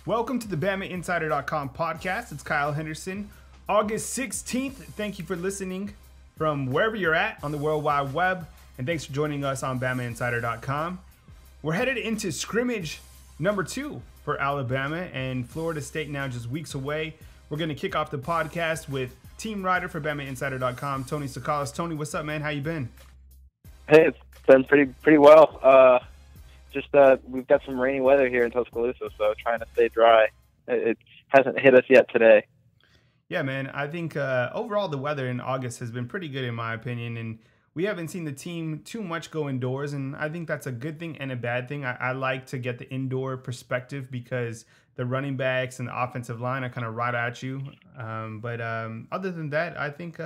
Welcome to the BamaInsider.com podcast. It's Kyle Henderson. August 16th. Thank you for listening from wherever you're at on the World Wide Web. And thanks for joining us on BamaInsider.com. We're headed into scrimmage number 2 for Alabama and Florida State now just weeks away. We're going to kick off the podcast with team writer for BamaInsider.com, Tony Tsoukalas. Tony, what's up, man? How you been? Hey, it's been pretty well. We've got some rainy weather here in Tuscaloosa, so trying to stay dry. It hasn't hit us yet today. Yeah, man. I think overall the weather in August has been pretty good in my opinion, and we haven't seen the team too much go indoors, and I think that's a good thing and a bad thing. I like to get the indoor perspective because the running backs and the offensive line are kind of right at you. But other than that, I think,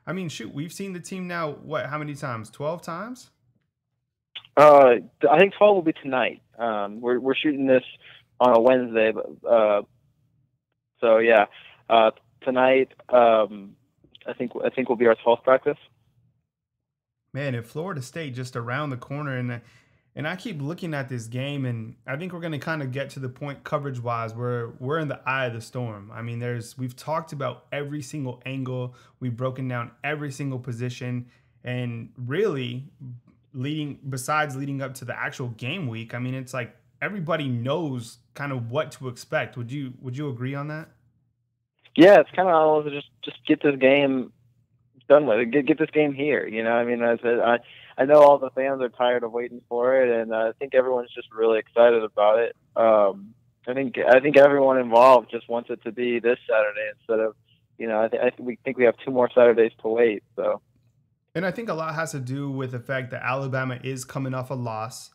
we've seen the team now, how many times? 12 times? I think 12 will be tonight. We're shooting this on a Wednesday, but tonight I think will be our 12th practice. Man, if Florida State just around the corner, and I keep looking at this game, and I think we're going to kind of get to the point coverage-wise where we're in the eye of the storm. I mean, we've talked about every single angle, we've broken down every single position, and really besides leading up to the actual game week, I mean, it's like everybody knows kind of what to expect. Would you agree on that? Yeah, it's kind of almost just get this game done with. Get this game here. You know, I mean, I know all the fans are tired of waiting for it, and I think everyone's just really excited about it. I think everyone involved just wants it to be this Saturday instead of, we think we have 2 more Saturdays to wait. So. And I think a lot has to do with the fact that Alabama is coming off a loss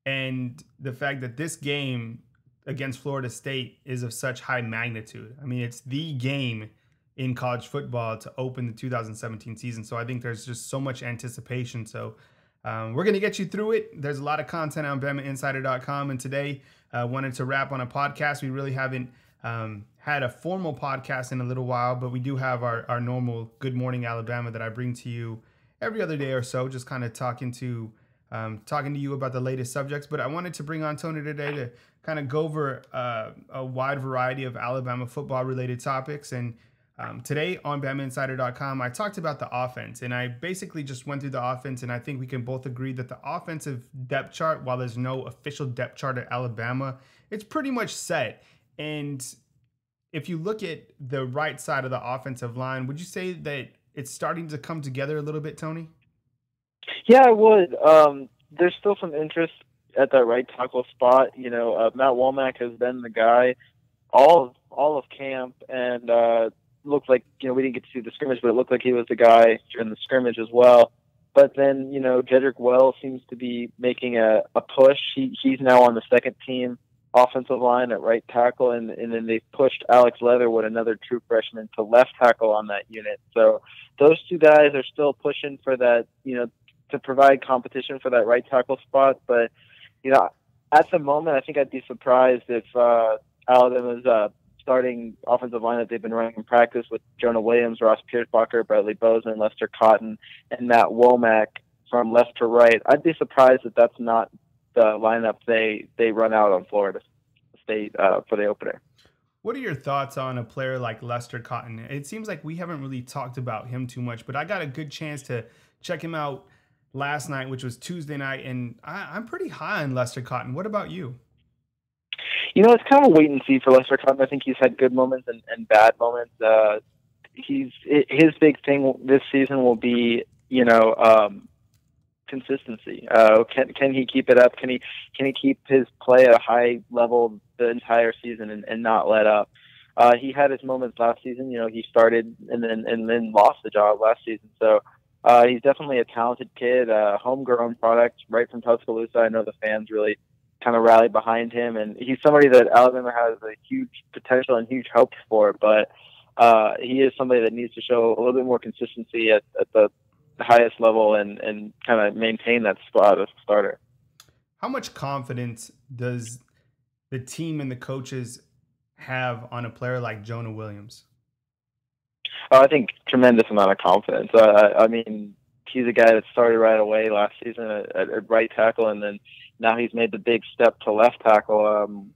and the fact that this game against Florida State is of such high magnitude. I mean, it's the game in college football to open the 2017 season. So I think there's just so much anticipation. So we're going to get you through it. There's a lot of content on BamaInsider.com. And today wanted to wrap on a podcast. We really haven't had a formal podcast in a little while, but we do have our normal Good Morning Alabama that I bring to you every other day or so, just kind of talking to you about the latest subjects. But I wanted to bring on Tony today to kind of go over a wide variety of Alabama football-related topics. And today on BamaInsider.com, I talked about the offense, and I basically just went through the offense, and I think we can both agree that the offensive depth chart, while there's no official depth chart at Alabama, it's pretty much set. And if you look at the right side of the offensive line, would you say that it's starting to come together a little bit, Tony? Yeah, I would. There's still some interest at that right tackle spot. Matt Womack has been the guy all of camp, and looked like, we didn't get to see the scrimmage, but it looked like he was the guy in the scrimmage as well. But then, Jedrick Wells seems to be making a push. He's now on the second team offensive line at right tackle, and then they pushed Alex Leatherwood, another true freshman, to left tackle on that unit. So those 2 guys are still pushing for that, to provide competition for that right tackle spot. But, at the moment, I think I'd be surprised if Alabama's starting offensive line that they've been running in practice with Jonah Williams, Ross Pierschbacher, Bradley Bozeman, Lester Cotton, and Matt Womack from left to right. I'd be surprised if that's not the lineup they run out on Florida State for the opener. What are your thoughts on a player like Lester Cotton? It seems like we haven't really talked about him too much, but I got a good chance to check him out last night, which was Tuesday night, and I'm pretty high on Lester Cotton. What about you? It's kind of a wait and see for Lester Cotton. I think he's had good moments and bad moments. His big thing this season will be, consistency. Can he keep it up? Can he keep his play at a high level the entire season and not let up? He had his moments last season. He started and then lost the job last season. So he's definitely a talented kid, a homegrown product right from Tuscaloosa. I know the fans really kind of rallied behind him, and he's somebody that Alabama has a huge potential and huge hopes for. But he is somebody that needs to show a little bit more consistency at the highest level and kind of maintain that spot as a starter. How much confidence does the team and the coaches have on a player like Jonah Williams? I think tremendous amount of confidence. I mean, he's a guy that started right away last season at right tackle, and then now he's made the big step to left tackle.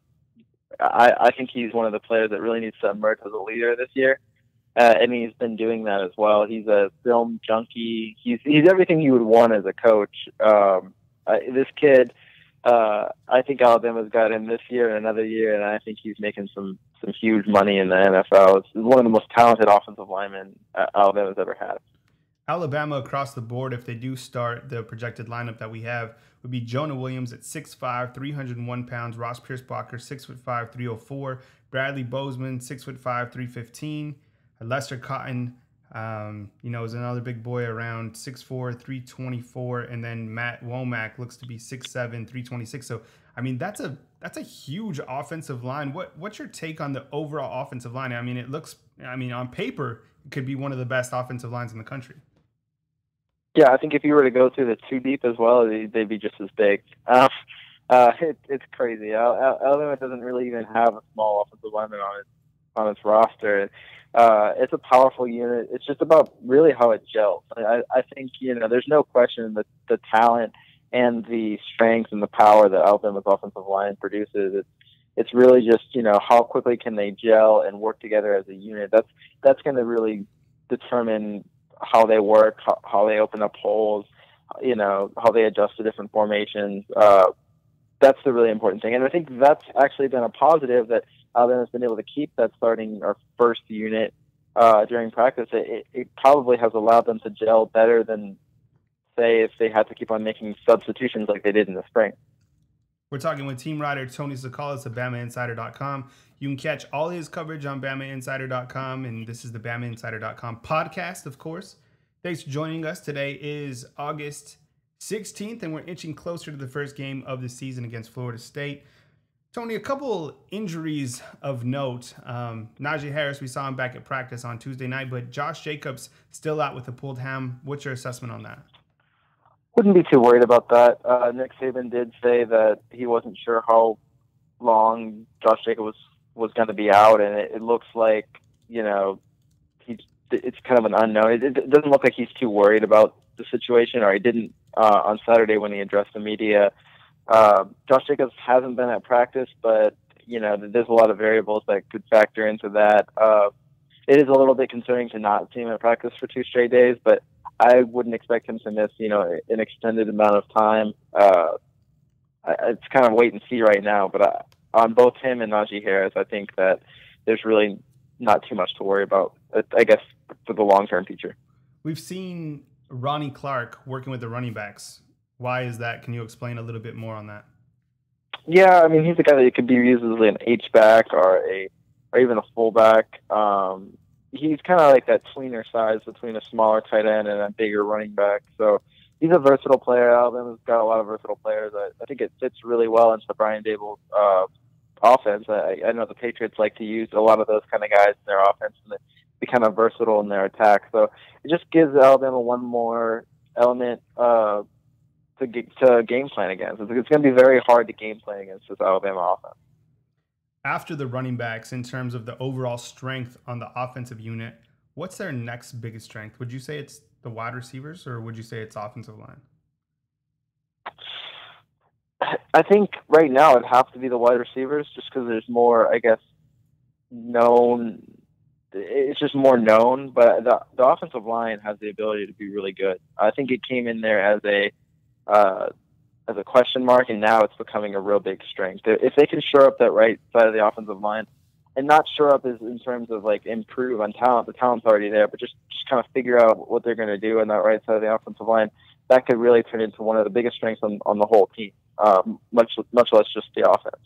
I think he's one of the players that really needs to emerge as a leader this year. And he's been doing that as well. He's a film junkie. He's everything you would want as a coach. This kid, I think Alabama's got him this year and another year, and I think he's making some huge money in the NFL. It's one of the most talented offensive linemen Alabama's ever had. Alabama across the board, if they do start, the projected lineup that we have would be Jonah Williams at 6'5", 301 pounds, Ross Pierce-Blocker, 6'5", 304, Bradley Bozeman, 6'5", 315, Lester Cotton, is another big boy around 6'4", 324, and then Matt Womack looks to be 6'7", 326. So, I mean, that's a huge offensive line. What's your take on the overall offensive line? I mean, on paper, it could be one of the best offensive lines in the country. Yeah, I think if you were to go through the two deep as well, they'd be just as big. It's crazy. Alabama doesn't really even have a small offensive lineman on its roster. It's a powerful unit. It's just about really how it gels. I think there's no question that the talent and the strength and the power that Alabama's offensive line produces. It's really just how quickly can they gel and work together as a unit. That's going to really determine how they work, how they open up holes, how they adjust to different formations. That's the really important thing. And I think that's actually been a positive that Alabama's been able to keep that starting or first unit during practice. It probably has allowed them to gel better than, say, if they had to keep on making substitutions like they did in the spring. We're talking with team writer Tony Tsoukalas of BamaInsider.com. You can catch all his coverage on BamaInsider.com, and this is the BamaInsider.com podcast, of course. Thanks for joining us. Today is August 16th, and we're inching closer to the first game of the season against Florida State. Tony, a couple injuries of note. Najee Harris, we saw him back at practice on Tuesday night, but Josh Jacobs still out with a pulled ham. What's your assessment on that? Wouldn't be too worried about that. Nick Saban did say that he wasn't sure how long Josh Jacobs was going to be out, and it looks like, it's kind of an unknown. It doesn't look like he's too worried about the situation, or he didn't on Saturday when he addressed the media. Josh Jacobs hasn't been at practice, but, there's a lot of variables that could factor into that. It is a little bit concerning to not see him at practice for 2 straight days, but I wouldn't expect him to miss, an extended amount of time. It's kind of wait and see right now, but on both him and Najee Harris, I think that there's really not too much to worry about, I guess, for the long-term future. We've seen Ronnie Clark working with the running backs. Why is that? Can you explain a little bit more on that? Yeah, I mean, he's a guy that could be used as an H-back or even a fullback. He's kind of like that tweener size between a smaller tight end and a bigger running back. So he's a versatile player. Alabama's got a lot of versatile players. I think it fits really well into Brian Daboll's offense. I know the Patriots like to use a lot of those kind of guys in their offense, and they be kind of versatile in their attack. So it just gives Alabama one more element to game plan against. It's going to be very hard to game plan against this Alabama offense. After the running backs, in terms of the overall strength on the offensive unit, what's their next biggest strength? Would you say it's the wide receivers, or would you say it's offensive line? I think right now it'd have to be the wide receivers, just because there's more, I guess, known. It's just more known, but the offensive line has the ability to be really good. I think it came in there as a question mark, and now it's becoming a real big strength. If they can shore up that right side of the offensive line, and not shore up is in terms of like improve on talent, the talent's already there, but just kind of figure out what they're going to do on that right side of the offensive line, that could really turn into one of the biggest strengths on the whole team, much less just the offense.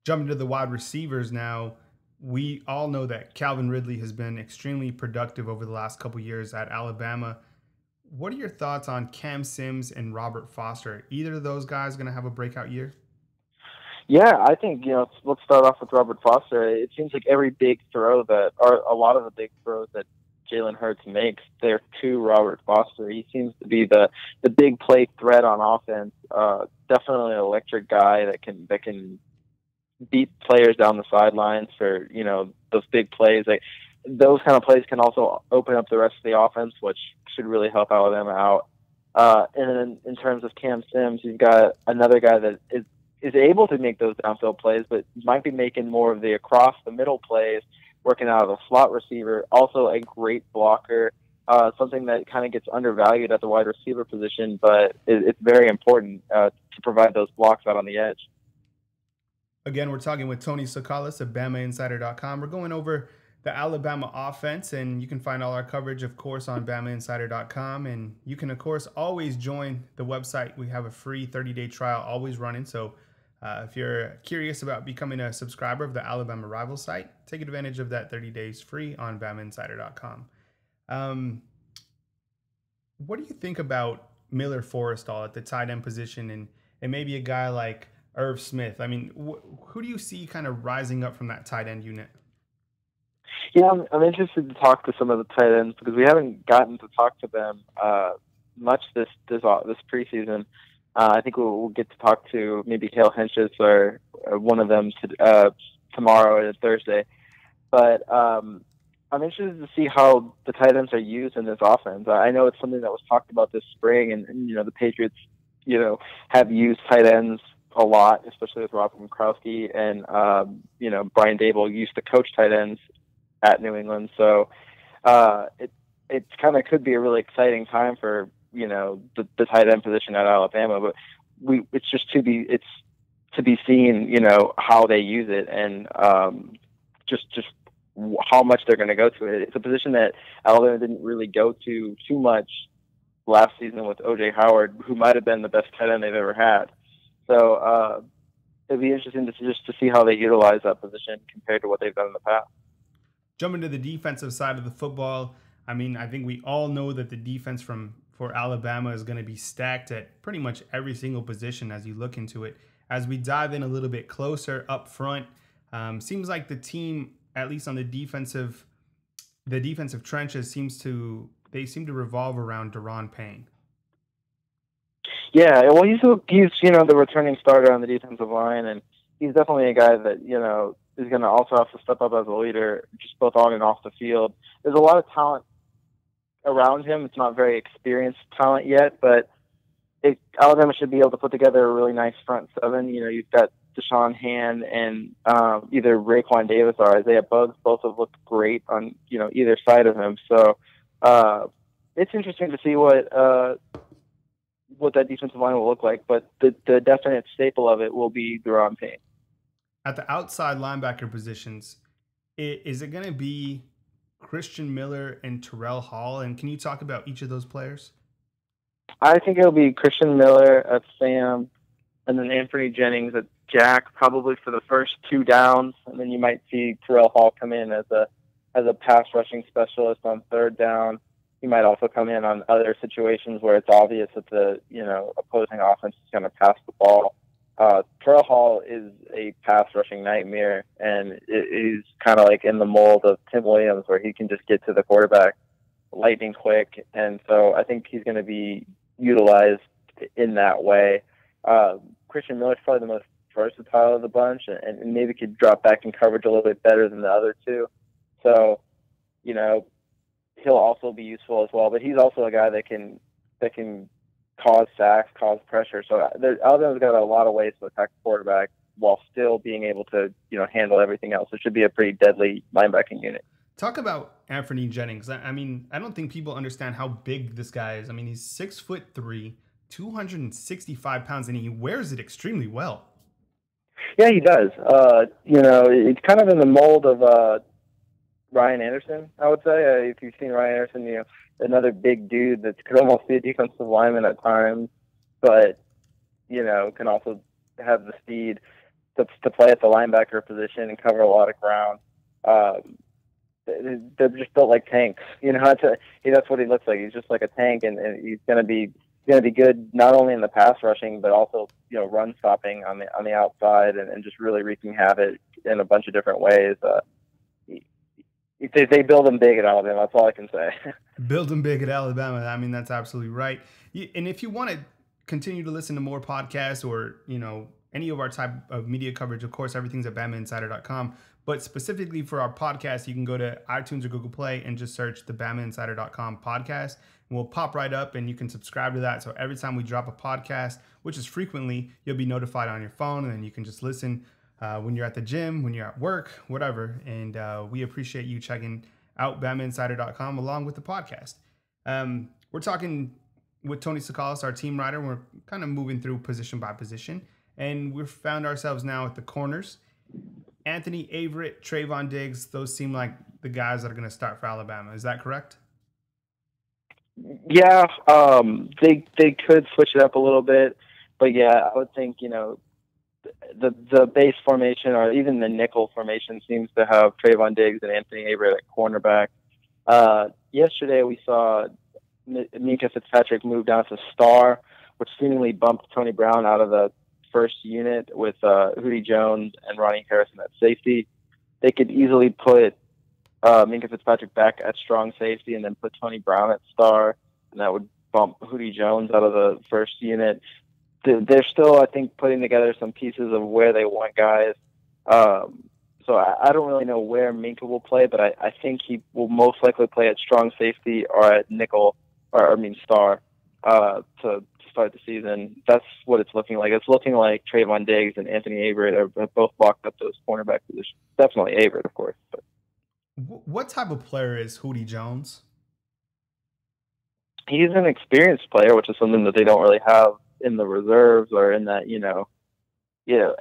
Jumping to the wide receivers now, we all know that Calvin Ridley has been extremely productive over the last couple years at Alabama. What are your thoughts on Cam Sims and Robert Foster? Either of those guys going to have a breakout year? Yeah, I think, let's start off with Robert Foster. It seems like every big throw or a lot of the big throws that Jalen Hurts makes, they're to Robert Foster. He seems to be the big play threat on offense. Definitely an electric guy that can beat players down the sidelines for, those big plays. Those kind of plays can also open up the rest of the offense, which should really help Alabama out. And then in terms of Cam Sims, you've got another guy that is is able to make those downfield plays, but might be making more of the across the middle plays, working out of a slot receiver. Also a great blocker, something that kind of gets undervalued at the wide receiver position, but it's very important to provide those blocks out on the edge. Again, we're talking with Tony Tsoukalas of BamaInsider.com. We're going over the Alabama offense, and you can find all our coverage, of course, on BamaInsider.com. And you can, of course, always join the website. We have a free 30-day trial always running. So if you're curious about becoming a subscriber of the Alabama Rival site, take advantage of that 30 days free on BamaInsider.com. What do you think about Miller Forrestall at the tight end position and maybe a guy like Irv Smith? I mean, who do you see kind of rising up from that tight end unit? Yeah, I'm interested to talk to some of the tight ends because we haven't gotten to talk to them much this preseason. I think we'll get to talk to maybe Hale Henches or one of them tomorrow or Thursday. But I'm interested to see how the tight ends are used in this offense. I know it's something that was talked about this spring, and the Patriots, have used tight ends a lot, especially with Rob Gronkowski, and Brian Dable used to coach tight ends at New England. So it kind of could be a really exciting time for the tight end position at Alabama, but it's to be seen how they use it, and just how much they're going to go to it. It's a position that Alabama didn't really go to too much last season with O.J. Howard, who might have been the best tight end they've ever had. So it'd be interesting to see how they utilize that position compared to what they've done in the past. Jumping to the defensive side of the football, I mean, I think we all know that the defense for Alabama is going to be stacked at pretty much every single position as you look into it. As we dive in a little bit closer up front, seems like the team, at least on the defensive trenches, seem to revolve around Daron Payne. Yeah, well, he's the returning starter on the defensive line, and he's definitely a guy that is going to also have to step up as a leader, just both on and off the field. There's a lot of talent around him. It's not very experienced talent yet, but Alabama should be able to put together a really nice front seven. You've got Deshaun Hand and either Raekwon Davis or Isaiah Buggs. Both have looked great on either side of him. So it's interesting to see what that defensive line will look like. But the definite staple of it will be Daron Payne. At the outside linebacker positions, is it going to be Christian Miller and Terrell Hall? And can you talk about each of those players? I think it'll be Christian Miller at Sam, and then Anthony Jennings at Jack, probably for the first two downs, and then you might see Terrell Hall come in as a pass rushing specialist on third down. He might also come in on other situations where it's obvious that the opposing offense is going to pass the ball. Terrell Hall is a pass rushing nightmare, and he's kind of like in the mold of Tim Williams, where he can just get to the quarterback lightning quick, and so I think he's going to be utilized in that way. Christian Miller's probably the most versatile of the bunch, and maybe could drop back in coverage a little bit better than the other two. So, he'll also be useful as well. But he's also a guy that can cause sacks, cause pressure. So Alabama's got a lot of ways to attack the quarterback while still being able to handle everything else. It should be a pretty deadly linebacking unit. Talk about Anthony Jennings. I mean, I don't think people understand how big this guy is. I mean, he's 6'3", 265 pounds, and he wears it extremely well. Yeah, he does. It's kind of in the mold of Ryan Anderson, I would say. If you've seen Ryan Anderson, another big dude that could almost be a defensive lineman at times, but, can also have the speed to play at the linebacker position and cover a lot of ground. They're just built like tanks. That's what he looks like. He's just like a tank, and he's going to be good not only in the pass rushing, but also run stopping on the outside, and just really wreaking havoc in a bunch of different ways. They build them big at Alabama. That's all I can say. Build them big at Alabama. I mean, that's absolutely right. And if you want to continue to listen to more podcasts or any of our type of media coverage, of course, everything's at BamaInsider.com. But specifically for our podcast, you can go to iTunes or Google Play and just search the BamaInsider.com podcast. And we'll pop right up and you can subscribe to that. So every time we drop a podcast, which is frequently, you'll be notified on your phone and then you can just listen when you're at the gym, when you're at work, whatever. And we appreciate you checking out BamaInsider.com along with the podcast. We're talking with Tony Tsoukalas, our team writer. We're kind of moving through position by position. And we've found ourselves now at the corners. Anthony Averett, Trayvon Diggs, those seem like the guys that are going to start for Alabama. Is that correct? Yeah, they could switch it up a little bit. But, yeah, I would think, the base formation or even the nickel formation seems to have Trayvon Diggs and Anthony Averett at cornerback. Yesterday we saw Minkah Fitzpatrick move down to star, which seemingly bumped Tony Brown out of the first unit with Hootie Jones and Ronnie Harrison at safety. They could easily put Minkah Fitzpatrick back at strong safety and then put Tony Brown at star, and that would bump Hootie Jones out of the first unit. They're still, I think, putting together some pieces of where they want guys. So I don't really know where Minkah will play, but I think he will most likely play at strong safety or at nickel, star, to start the season. That's what it's looking like. It's looking like Trayvon Diggs and Anthony Averett have both blocked up those cornerback positions. Definitely Averett, of course. But what type of player is Hootie Jones? he's an experienced player, which is something that they don't really have in the reserves or in that,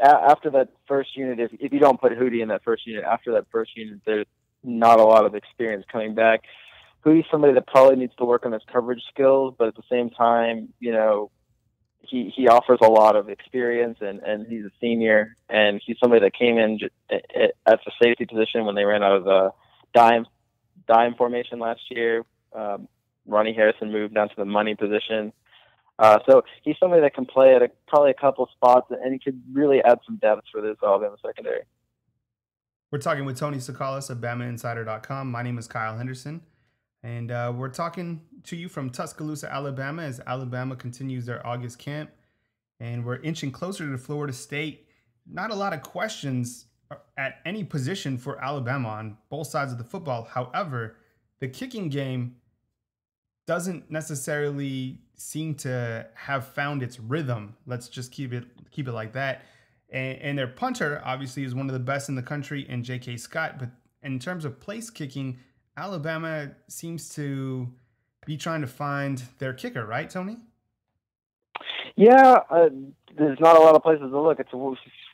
after that first unit, if you don't put Hootie in that first unit, after that first unit, there's not a lot of experience coming back. Hootie's somebody that probably needs to work on his coverage skills, but at the same time, he offers a lot of experience and he's a senior, and he's somebody that came in at the safety position when they ran out of the dime formation last year. Ronnie Harrison moved down to the money position. So he's somebody that can play at probably a couple spots, and he could really add some depth for this Alabama secondary. We're talking with Tony Tsoukalas of BamaInsider.com. My name is Kyle Henderson, and we're talking to you from Tuscaloosa, Alabama, as Alabama continues their August camp, and we're inching closer to Florida State. Not a lot of questions at any position for Alabama on both sides of the football. However, the kicking game doesn't necessarily seem to have found its rhythm. Let's just keep it like that. And their punter obviously is one of the best in the country in J.K. Scott. But in terms of place kicking, Alabama seems to be trying to find their kicker, right, Tony? Yeah, there's not a lot of places to look. It's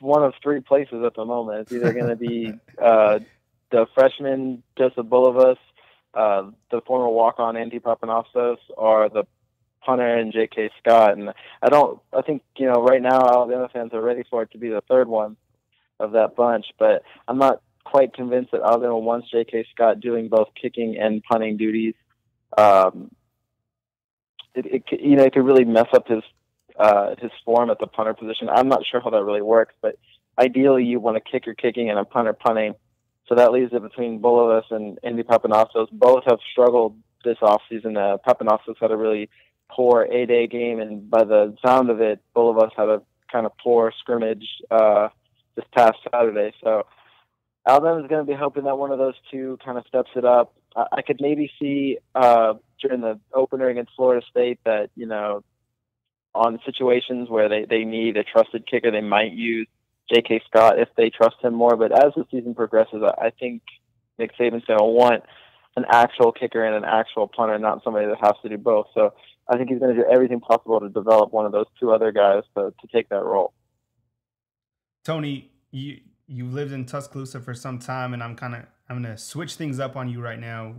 one of three places at the moment. It's either going to be the freshman Joseph Bulovas, the former walk-on Andy Papanopoulos, or the punter and J.K. Scott. And I think right now Alabama fans are ready for it to be the third one of that bunch, but I'm not quite convinced that Alabama wants J.K. Scott doing both kicking and punting duties. It could really mess up his form at the punter position. I'm not sure how that really works, but ideally you want a kicker kicking and a punter punting. So that leaves it between Bulovas and Andy Papanopoulos. Both have struggled this offseason. Papanopoulos had a really poor 8A game, and by the sound of it, Bulovas had a kind of poor scrimmage this past Saturday. So Alabama's going to be hoping that one of those two kind of steps it up. I could maybe see during the opener against Florida State that, on situations where they need a trusted kicker, they might use J.K. Scott if they trust him more. But as the season progresses, I think Nick Saban's going to want an actual kicker and an actual punter, not somebody that has to do both. So I think he's going to do everything possible to develop one of those two other guys to take that role. Tony, you lived in Tuscaloosa for some time, and I'm going to switch things up on you right now.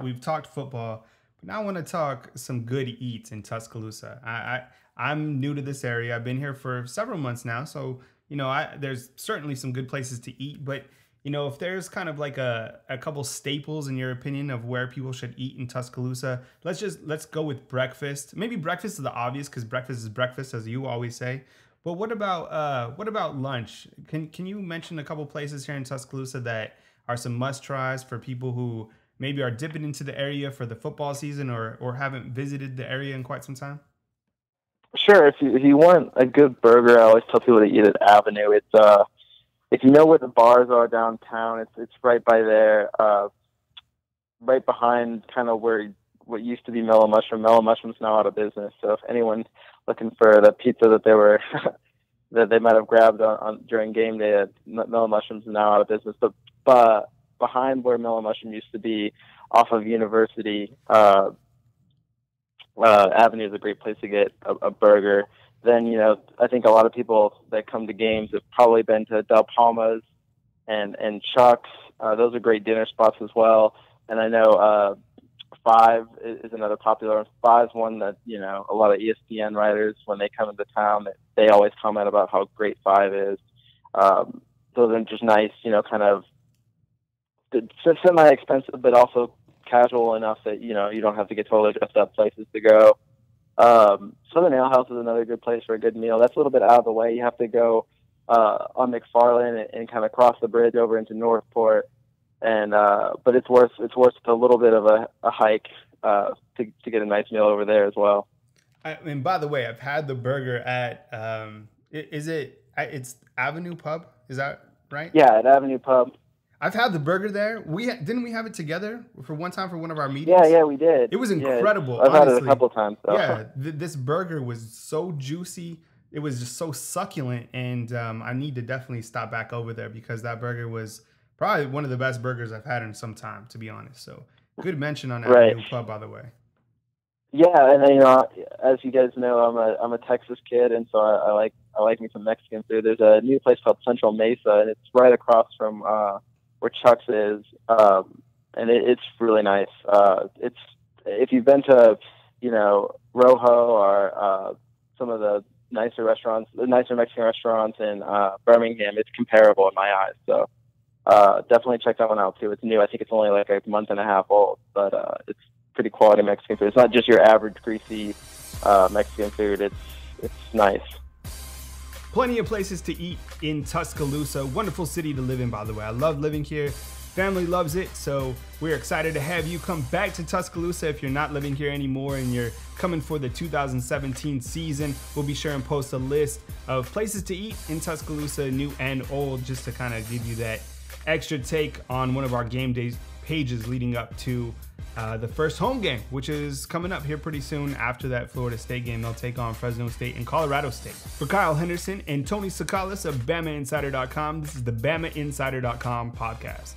We've talked football, but now I want to talk some good eats in Tuscaloosa. I'm new to this area. I've been here for several months now, so there's certainly some good places to eat. But if there's kind of like a couple staples in your opinion of where people should eat in Tuscaloosa, let's go with breakfast. Maybe breakfast is the obvious because breakfast is breakfast, as you always say. But what about lunch? Can you mention a couple places here in Tuscaloosa that are some must tries for people who maybe are dipping into the area for the football season or haven't visited the area in quite some time? Sure. If you want a good burger, I always tell people to eat at Avenue. It's if you know where the bars are downtown, it's right by there, right behind kind of where what used to be Mellow Mushroom. Mellow Mushroom's now out of business. So if anyone's looking for the pizza that they were that they might have grabbed on during game day, Mellow Mushroom's now out of business. But behind where Mellow Mushroom used to be, off of University Avenue is a great place to get a burger. Then, I think a lot of people that come to games have probably been to Del Palma's and Chuck's. Those are great dinner spots as well. And I know Five is another popular one. Five's one that, a lot of ESPN writers, when they come into town, they always comment about how great Five is. Those are just nice, kind of semi-expensive, but also casual enough that, you don't have to get totally dressed up places to go. Southern Ale House is another good place for a good meal. That's a little bit out of the way. You have to go on McFarland and kind of cross the bridge over into Northport. And but it's worth a little bit of a hike to get a nice meal over there as well. And by the way, I've had the burger at it's Avenue Pub, is that right? Yeah, at Avenue Pub. I've had the burger there. Didn't we have it together for one time for one of our meetings? Yeah, we did. It was incredible. Yeah, I've had it a couple times. So. Yeah, this burger was so juicy. It was just so succulent, and I need to definitely stop back over there because that burger was probably one of the best burgers I've had in some time, to be honest. So good mention on Avenue Pub, by the way. Yeah, and then, as you guys know, I'm a Texas kid, and so I like me some Mexican food. There's a new place called Central Mesa, and it's right across from where Chuck's is, and it's really nice. It's if you've been to Rojo or some of the nicer Mexican restaurants in Birmingham, it's comparable in my eyes. So definitely check that one out too. It's new. I think it's only like a month and a half old, but it's pretty quality Mexican food. It's not just your average greasy Mexican food. It's nice. Plenty of places to eat in Tuscaloosa. Wonderful city to live in, by the way. I love living here. Family loves it, so we're excited to have you come back to Tuscaloosa if you're not living here anymore and you're coming for the 2017 season. We'll be sure and post a list of places to eat in Tuscaloosa, new and old, just to kind of give you that extra take on one of our game day pages leading up to the first home game, which is coming up here pretty soon. After that Florida State game, they'll take on Fresno State and Colorado State. For Kyle Henderson and Tony Tsoukalas of BamaInsider.com, this is the BamaInsider.com podcast.